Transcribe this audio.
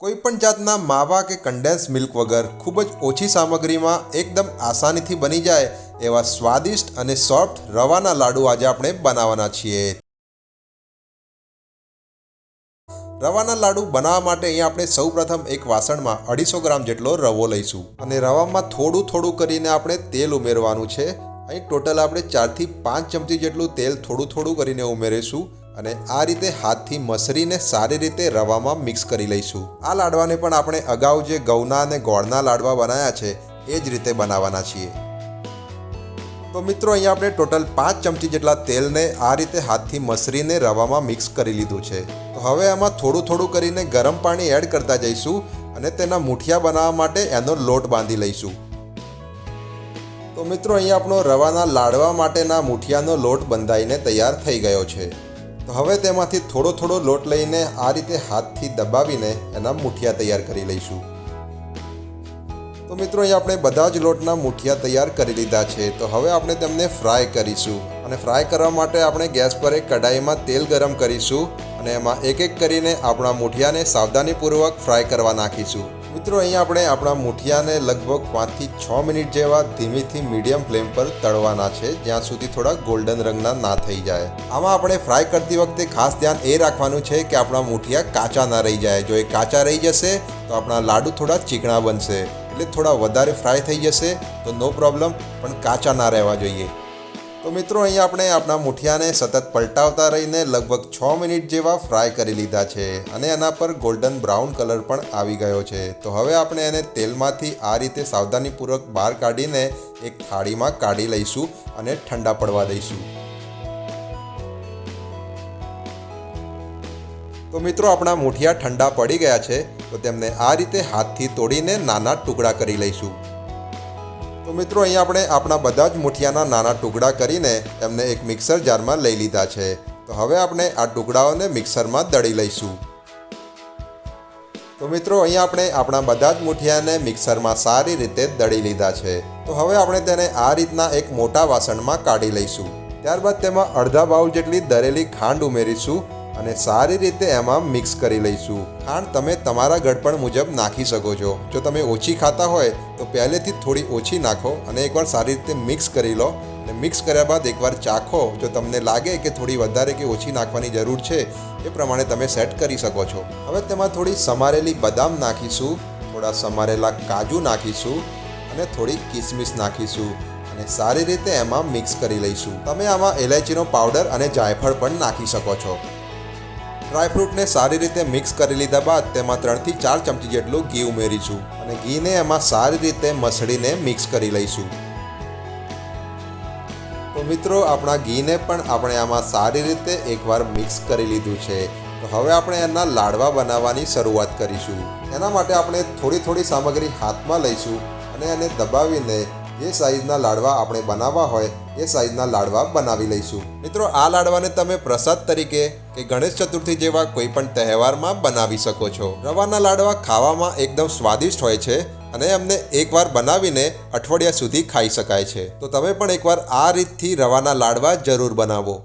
કોઈપણ જાતના માવા કે કન્ડેન્સ મિલ્ક વગર ખૂબ જ ઓછી સામગ્રીમાં એકદમ આસાનીથી બની જાય એવા સ્વાદિષ્ટ અને સોફ્ટ રવાના લાડુ આજે આપણે બનાવવાના છીએ। રવાના લાડુ બનાવવા માટે અહીંયા આપણે સૌપ્રથમ એક વાસણમાં 250 ગ્રામ જેટલો રવો લઈશું અને રવામાં થોડું કરીને આપણે તેલ ઉમેરવાનું છે। અહીં ટોટલ આપણે 4 થી 5 ચમચી જેટલું તેલ થોડું કરીને ઉમેરીશું અને આ રીતે હાથથી મસરીને સારી રીતે રવામાં મિક્સ કરી લઈશું। આ લાડવાને પણ આપણે અગાઉ જે ઘઉંના અને ગોળના લાડવા બનાવ્યા છે એ જ રીતે બનાવવાના છીએ। તો મિત્રો અહીંયા આપણે ટોટલ 5 ચમચી જેટલા તેલને આ રીતે હાથથી મસરીને રવામાં મિક્સ કરી લીધું છે। તો હવે એમાં થોડું કરીને ગરમ પાણી એડ કરતા જઈશું અને તેના મુઠિયા બનાવવા માટે એનો લોટ બાંધી લઈશું। તો મિત્રો અહીંયા આપણો રવાના લાડવા માટેના મુઠિયાનો લોટ બંધાઈને તૈયાર થઈ ગયો છે। તો હવે તેમાંથી થોડો લોટ લઈને આ રીતે હાથથી દબાવીને એના મુઠિયા તૈયાર કરી લઈશું। તો મિત્રો અહીંયા આપણે બધા જ લોટના મુઠિયા તૈયાર કરી લીધા છે। તો હવે આપણે તેમને ફ્રાય કરીશું અને ફ્રાય કરવા માટે આપણે ગેસ પર એક કઢાઈમાં તેલ ગરમ કરીશું અને એમાં એક કરીને આપણા મુઠિયાને સાવધાનીપૂર્વક ફ્રાય કરવા નાખીશું। મિત્રો અહીંયા આપણે આપણા મુઠિયાને લગભગ 5 થી 6 મિનિટ જેવા ધીમીથી મીડિયમ ફ્લેમ પર તળવાના છે, જ્યાં સુધી થોડા ગોલ્ડન રંગના ના થઈ જાય। આમાં આપણે ફ્રાય કરતી વખતે ખાસ ધ્યાન એ રાખવાનું છે કે આપણા મુઠિયા કાચા ના રહી જાય। જો એ કાચા રહી જશે તો આપણા લાડુ થોડા ચીકણા બનશે, એટલે થોડા વધારે ફ્રાય થઈ જશે તો નો પ્રોબ્લેમ, પણ કાચા ના રહેવા જોઈએ। તો મિત્રો અહીંયા આપણે આપણા મુઠિયાને સતત પલટાવતા રહીને લગભગ 6 મિનિટ જેવા ફ્રાય કરી લીધા છે અને એના પર ગોલ્ડન બ્રાઉન કલર પણ આવી ગયો છે। તો હવે આપણે એને તેલમાંથી આ રીતે સાવધાનીપૂર્વક બહાર કાઢીને એક થાળીમાં કાઢી લઈશું અને ઠંડા પડવા દઈશું। તો મિત્રો આપણા મુઠિયા ઠંડા પડી ગયા છે, તો તેમને આ રીતે હાથથી તોડીને નાના ટુકડા કરી લઈશું। તો મિત્રો અહીંયા આપણે આપણા બધા જ મુઠિયાના નાના ટુકડા કરીને એમને એક મિક્સર જારમાં લઈ લીધા છે। તો હવે આપણે આ ટુકડાઓને મિક્સરમાં દળી લઈશું। તો મિત્રો અહીંયા આપણે આપણા બધા જ મુઠિયાને મિક્સરમાં સારી રીતે દળી લીધા છે। તો હવે આપણે તેને આ રીતના એક મોટા વાસણમાં કાઢી લઈશું। ત્યારબાદ તેમાં અડધા બાઉલ જેટલી દળેલી ખાંડ ઉમેરીશું અને સારી રીતે એમાં મિક્સ કરી લઈશું। ખાંડ તમે તમારા ગળપણ મુજબ નાખી શકો છો। જો તમે ઓછી ખાતા હોય તો પહેલેથી થોડી ઓછી નાખો અને એકવાર સારી રીતે મિક્સ કરી લો અને મિક્સ કર્યા બાદ એકવાર ચાખો। જો તમને લાગે કે થોડી વધારે કે ઓછી નાખવાની જરૂર છે એ પ્રમાણે તમે સેટ કરી શકો છો। હવે તેમાં થોડી સમારેલી બદામ નાખીશું, થોડા સમારેલા કાજુ નાખીશું અને થોડી કિસમિસ નાખીશું અને સારી રીતે એમાં મિક્સ કરી લઈશું। તમે આમાં ઇલાયચીનો પાવડર અને જાયફળ પણ નાખી શકો છો। ડ્રાયફ્રૂટને સારી રીતે મિક્સ કરી લીધા બાદ તેમાં 3 થી 4 ચમચી જેટલું ઘી ઉમેરીશું અને ઘીને એમાં સારી રીતે મસળીને મિક્સ કરી લઈશું। તો મિત્રો આપણા ઘીને પણ આપણે આમાં સારી રીતે એકવાર મિક્સ કરી લીધું છે। તો હવે આપણે એના લાડવા બનાવવાની શરૂઆત કરીશું। એના માટે આપણે થોડી સામગ્રી હાથમાં લઈશું અને એને દબાવીને જે સાઈઝના લાડવા આપણે બનાવવા હોય એ સાઈઝના લાડવા બનાવી લઈશું। મિત્રો આ લાડવાને તમે પ્રસાદ તરીકે કે ગણેશ ચતુર્થી જેવા કોઈ પણ તહેવારમાં બનાવી શકો છો। રવાના લાડવા ખાવામાં એકદમ સ્વાદિષ્ટ હોય છે અને અમને એકવાર બનાવીને અઠવાડિયા સુધી ખાઈ શકાય છે। તો તમે પણ એકવાર આ રીતથી રવાના લાડવા જરૂર બનાવો।